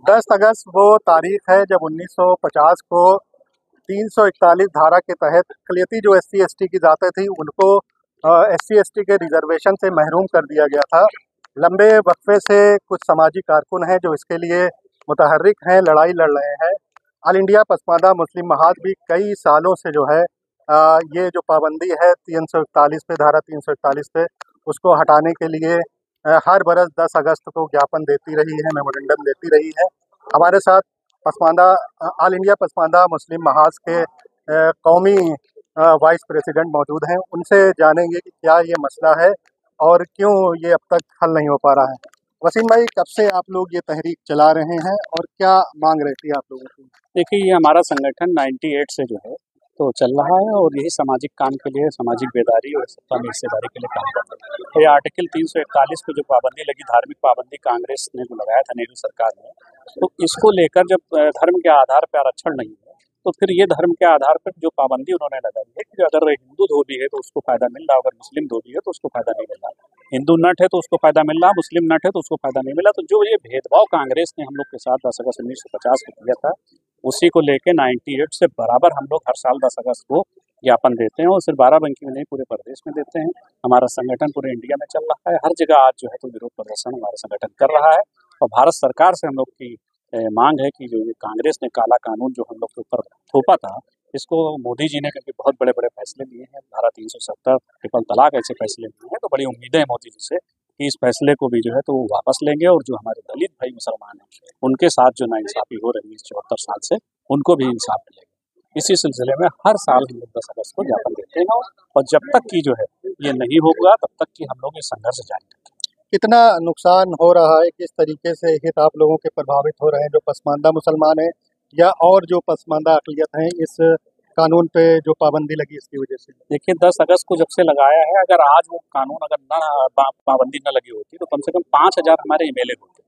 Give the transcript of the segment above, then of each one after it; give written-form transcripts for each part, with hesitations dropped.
10 अगस्त वो तारीख है जब 1950 को 341 धारा के तहत अक़लियती जो एससी एसटी की जातें थी उनको एससी एसटी के रिजर्वेशन से महरूम कर दिया गया था। लंबे वक्फे से कुछ सामाजिक कारकुन हैं जो इसके लिए मुतहर्रिक हैं, लड़ाई लड़ रहे हैं। ऑल इंडिया पसमानदा मुस्लिम महाज भी कई सालों से जो है ये जो पाबंदी है 341 पे, धारा 341 पे, उसको हटाने के लिए हर बरस 10 अगस्त को ज्ञापन देती रही है, मेमोरेंडम देती रही है। हमारे साथ पसमानदा ऑल इंडिया पसमानदा मुस्लिम महाज के कौमी वाइस प्रेसिडेंट मौजूद हैं। उनसे जानेंगे कि क्या ये मसला है और क्यों ये अब तक हल नहीं हो पा रहा है। वसीम भाई, कब से आप लोग ये तहरीक चला रहे हैं और क्या मांग रहती है आप लोगों की? देखिए, ये हमारा संगठन 98 से जो है तो चल रहा है और यही सामाजिक काम के लिए, सामाजिक बेदारी और सत्ता में हिस्सेदारी के लिए काम करता है। तो ये आर्टिकल 341 को जो पाबंदी लगी, धार्मिक पाबंदी कांग्रेस ने जो लगाया था नेहरू सरकार ने, तो इसको लेकर जब धर्म के आधार पर आरक्षण नहीं है तो फिर ये धर्म के आधार पर जो पाबंदी उन्होंने लगाई है कि अगर हिंदू धोबी है तो उसको फायदा मिल रहा, अगर मुस्लिम धोबी है तो उसको फायदा नहीं मिल रहा, हिंदू नट है तो उसको फायदा मिल रहा, मुस्लिम नट है तो उसको फायदा नहीं मिला। तो जो ये भेदभाव कांग्रेस ने हम लोग के साथ 10 अगस्त 1950 को किया था, उसी को लेके 98 से बराबर हम लोग हर साल 10 अगस्त को ज्ञापन देते हैं और सिर्फ बाराबंकी में नहीं, पूरे प्रदेश में देते हैं। हमारा संगठन पूरे इंडिया में चल रहा है, हर जगह आज जो है तो विरोध प्रदर्शन हमारा संगठन कर रहा है। और भारत सरकार से हम लोग की मांग है कि जो ये कांग्रेस ने काला कानून जो हम लोग के ऊपर थोपा था, इसको मोदी जी ने क्योंकि बहुत बड़े बड़े फैसले लिए हैं, धारा 370, ट्रिपल तलाक, ऐसे फैसले लिए हैं, तो बड़ी उम्मीदें हैं मोदी जी से कि इस फैसले को भी जो है तो वो वापस लेंगे और जो हमारे दलित भाई मुसलमान हैं उनके साथ जो नाइंसाफ़ी हो रही है इस 74 साल से, उनको भी इंसाफ मिलेगा। इसी सिलसिले में हर साल हम लोग 10 अगस्त को ज्ञापन देते हैं और जब तक की जो है ये नहीं होगा तब तक की हम लोग ये संघर्ष जारी रखेंगे। कितना नुकसान हो रहा है, किस तरीके से हित आप लोगों के प्रभावित हो रहे हैं जो पसमानदा मुसलमान हैं या और जो पसमानदा अक़लियत हैं, इस कानून पे जो पाबंदी लगी इसकी वजह से? देखिए, 10 अगस्त को जब से लगाया है, अगर आज वो कानून अगर पाबंदी न लगी होती तो कम से कम 5,000 हमारे एमएलए होते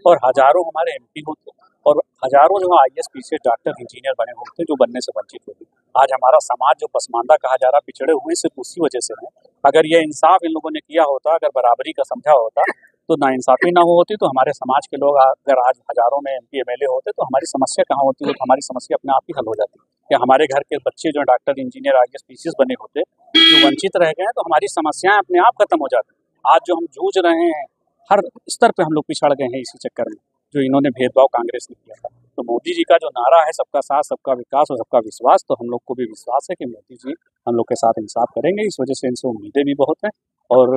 और हजारों हमारे एमपी होते और हजारों जो आईएएस पीसीएस डॉक्टर इंजीनियर बने होते जो बनने से वंचित होते। आज हमारा समाज जो पसमानदा कहा जा रहा, पिछड़े हुए, सिर्फ उसी वजह से है। अगर ये इंसाफ इन लोगों ने किया होता, अगर बराबरी का समझा होता, तो नाइंसाफ़ी ना होती, तो हमारे समाज के लोग अगर आज हजारों में एमपी एमएलए होते तो हमारी समस्या कहाँ होती, तो हमारी समस्या अपने आप ही हल हो जाती। या हमारे घर के बच्चे जो डॉक्टर इंजीनियर आईएएस पीसीएस बने होते, जो वंचित रह गए हैं, तो हमारी समस्याएं अपने आप खत्म हो जाती। आज जो हम जूझ रहे हैं, हर स्तर पे हम लोग पिछड़ गए हैं इसी चक्कर में, जो इन्होंने भेदभाव कांग्रेस ने किया था। तो मोदी जी का जो नारा है सबका साथ, सबका विकास और सबका विश्वास, तो हम लोग को भी विश्वास है कि मोदी जी हम लोग के साथ इंसाफ करेंगे। इस वजह से इनसे उम्मीदें भी बहुत हैं और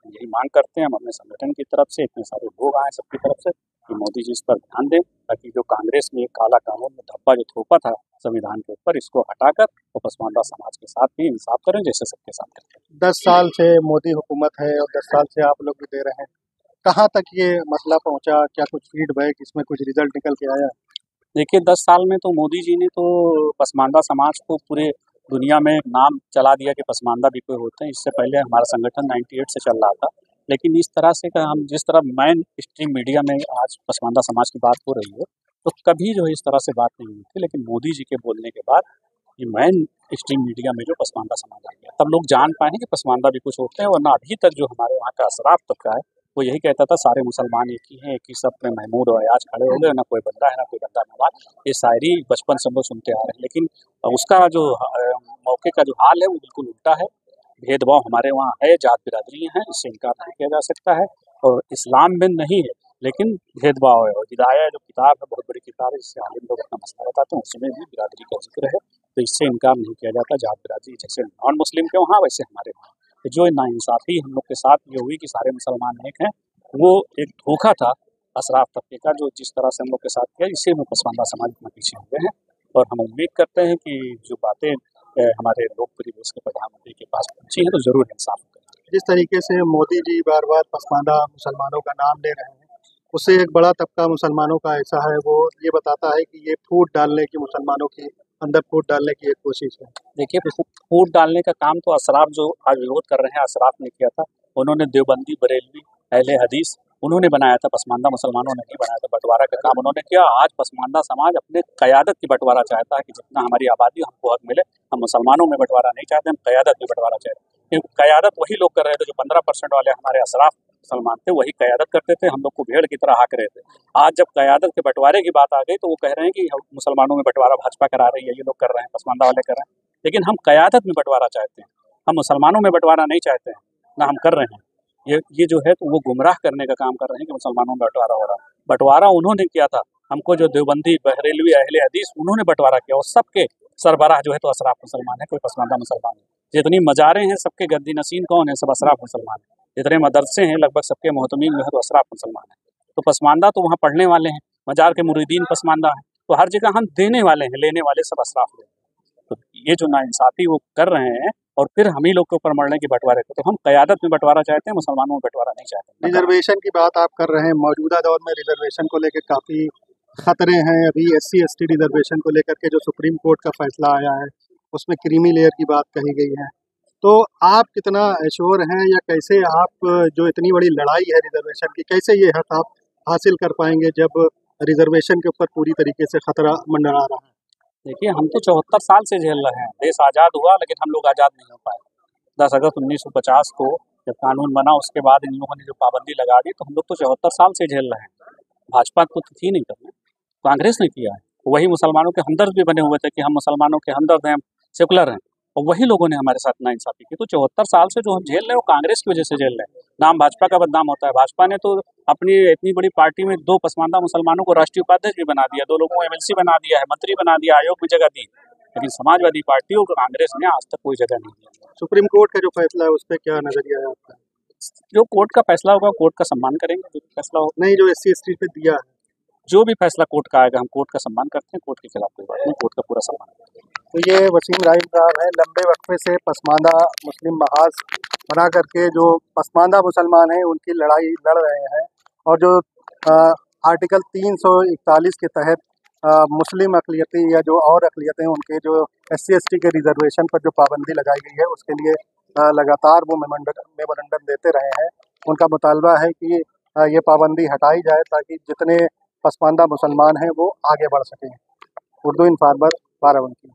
यही मांग करते हैं हम अपने संगठन की तरफ से, इतने सारे लोग आए सबकी तरफ से, कि मोदी जी इस पर ध्यान दें ताकि जो कांग्रेस ने एक काला कानून में धब्बा जो थोपा था संविधान के ऊपर, इसको हटाकर वो पसमानदा समाज के साथ भी इंसाफ करें जैसे सबके साथ करते हैं। 10 साल से मोदी हुकूमत है और 10 साल से आप लोग भी दे रहे हैं, कहाँ तक ये मसला पहुँचा? क्या कुछ फीडबैक, इसमें कुछ रिजल्ट निकल के आया? देखिए, 10 साल में तो मोदी जी ने तो पसमानदा समाज को पूरे दुनिया में नाम चला दिया कि पसमानदा भी कोई होते हैं। इससे पहले हमारा संगठन 98 से चल रहा था, लेकिन इस तरह से हम जिस तरह मेन स्ट्रीम मीडिया में आज पसमानदा समाज की बात हो रही है, तो कभी जो है इस तरह से बात नहीं हुई थी। लेकिन मोदी जी के बोलने के बाद ये मेन स्ट्रीम मीडिया में जो पसमानदा समाज आ गया, तब लोग जान पाए कि पसमानदा भी कुछ होते हैं। वरना अभी तक जो हमारे वहाँ का अशराफ तबका है वो यही कहता था सारे मुसलमान एक ही हैं, एक ही सब में महमूद और अयाज खड़े हो गए, ना कोई बंदा है ना कोई बंदा नवाज। ये शायरी बचपन से हम लोग सुनते आ रहे हैं, लेकिन उसका जो मौके का जो हाल है वो बिल्कुल उल्टा है। भेदभाव हमारे वहाँ है, जात बिरादरी हैं, इससे इनकार नहीं किया जा सकता है और इस्लाम में नहीं है, लेकिन भेदभाव है। और हिदाया जो किताब है, बहुत बड़ी किताब है, जिससे आलिम लोग अपना मसला बताते हैं, उसमें भी बिरादरी का जिक्र है, तो इससे इनकार नहीं किया जाता। जात बिरादरी जैसे नॉन मुस्लिम के वहाँ, वैसे हमारे वहाँ तो जो नाइंसाफ़ी हम लोग के साथ ये हुई कि सारे मुसलमान एक हैं, वो एक धोखा था अशराफ तबके का, जो जिस तरह से हम लोग के साथ किया, इसी में पसमानदा समाज में पीछे हुए हैं। और हम उम्मीद करते हैं कि जो बातें हमारे लोकप्रिय देश के प्रधानमंत्री के पास पहुँची हैं, तो ज़रूर इंसाफ करेंगे। जिस तरीके से मोदी जी बार बार पसमानदा मुसलमानों का नाम ले रहे हैं, उससे एक बड़ा तबका मुसलमानों का ऐसा है, वो ये बताता है कि ये फूट डालने की, मुसलमानों की अंदर फूट डालने की एक कोशिश है। देखिए, फूट डालने का काम तो अशराफ जो आज विरोध कर रहे हैं, अशराफ ने किया था। उन्होंने देवबंदी, बरेलवी, अहले हदीस उन्होंने बनाया था, पसमानदा मुसलमानों ने नहीं बनाया था। बंटवारा का काम उन्होंने किया। आज पसमानदा समाज अपने क़यादत की बंटवारा चाहता है कि जितना हमारी आबादी हमको हक मिले। हम मुसलमानों में बंटवारा नहीं चाहते, हम क़यादत में बंटवारा चाहते हैं। क्योंकि क़यादत वही लोग कर रहे थे जो 15% वाले हमारे अशराफ मुसलमान थे वही क़यादत करते थे, हम लोग को भेड़ की तरह हाँक रहे थे। आज जब क़यादत के बंटवारे की बात आ गई तो वो कह रहे हैं कि मुसलमानों में बंटवारा भाजपा करा रही है, ये लोग कर रहे हैं, पसमानदा वाले कर रहे हैं। लेकिन हम क़यादत में बंटवारा चाहते हैं, हम मुसलमानों में बंटवारा नहीं चाहते हैं, ना हम कर रहे हैं। ये जो है तो वो गुमराह करने का काम कर रहे हैं कि मुसलमानों में बंटवारा हो रहा है। बंटवारा उन्होंने किया था, हमको जो देवबंदी, बहरेलवी, अहले हदीस उन्होंने बंटवारा किया और सबके सरबराह जो है तो अशराफ मुसलमान है, कोई पसमानदा मुसलमान है। जितनी मज़ारें हैं सबके गद्दी नशीन कौन है? सब अशराफ मुसलमान हैं। जितने मदरसे हैं लगभग सबके मोहतमीम जो है तो अशराफ मुसलमान हैं। तो पसमानदा तो वहाँ पढ़ने वाले हैं, मज़ार के मुरीदीन पसमानदा हैं, तो हर जगह हम देने वाले हैं, लेने वाले सब अशराफ लोग। तो ये जो नाइंसाफ़ी वो कर रहे हैं और फिर हम ही लोग के ऊपर मरने की बंटवारे को, तो हम क़यादत में बंटवारा चाहते हैं, मुसलमानों में बंटवारा नहीं चाहते। रिजर्वेशन की बात आप कर रहे हैं, मौजूदा दौर में रिजर्वेशन को लेकर काफ़ी खतरे हैं। अभी SC/ST रिजर्वेशन को लेकर के जो सुप्रीम कोर्ट का फैसला आया है उसमें क्रीमी लेयर की बात कही गई है, तो आप कितना एश्योर हैं या कैसे आप जो इतनी बड़ी लड़ाई है रिजर्वेशन की, कैसे ये हक आप हासिल कर पाएंगे जब रिजर्वेशन के ऊपर पूरी तरीके से खतरा मंडरा रहा है? देखिए, हम तो 74 साल से झेल रहे हैं। देश आज़ाद हुआ लेकिन हम लोग आज़ाद नहीं हो पाए। 10 अगस्त 1950 को जब कानून बना उसके बाद इन लोगों ने जो पाबंदी लगा दी तो हम लोग तो 74 साल से झेल रहे हैं। भाजपा तो थी नहीं करने, कांग्रेस ने किया है। वही मुसलमानों के हमदर्द भी बने हुए थे कि हम मुसलमानों के हमदर्द हैं, सेकुलर हैं, और वही लोगों ने हमारे साथ नाइंसाफ़ी की। तो 74 साल से जो हम झेल रहे हैं वो कांग्रेस की वजह से झेल रहे हैं। नाम भाजपा का बदनाम होता है। भाजपा ने तो अपनी इतनी बड़ी पार्टी में 2 पसमानदा मुसलमानों को राष्ट्रीय उपाध्यक्ष भी बना दिया, 2 लोगों को MLC बना दिया है, मंत्री बना दिया, आयोग में जगह दी। लेकिन समाजवादी पार्टी और कांग्रेस ने आज तक कोई जगह नहीं दी। सुप्रीम कोर्ट का जो फैसला है उस पर क्या नजरिया है आपका? जो कोर्ट का फैसला होगा कोर्ट का सम्मान करेंगे, जो भी फैसला हो। नहीं, जो SC/ST पे दिया है, जो भी फैसला कोर्ट का आएगा हम कोर्ट का सम्मान करते हैं, कोर्ट के खिलाफ कोई बात नहीं, कोर्ट का पूरा सम्मान करते हैं। तो ये वसीम राहीम साहब हैं, लंबे वक्फे से पसमानदा मुस्लिम महाज बना करके जो पसमानदा मुसलमान हैं उनकी लड़ाई लड़ रहे हैं, और जो आर्टिकल 341 के तहत मुस्लिम अक़लियती या जो और अक़लियतें उनके जो SC/ST के रिजर्वेशन पर जो पाबंदी लगाई गई है उसके लिए लगातार वो मेमोरेंडम देते रहे हैं। उनका मुतालबा है कि ये पाबंदी हटाई जाए ताकि जितने पसमानदा मुसलमान हैं वो आगे बढ़ सकें। उर्दू इन्फॉर्मर, बाराबंकी।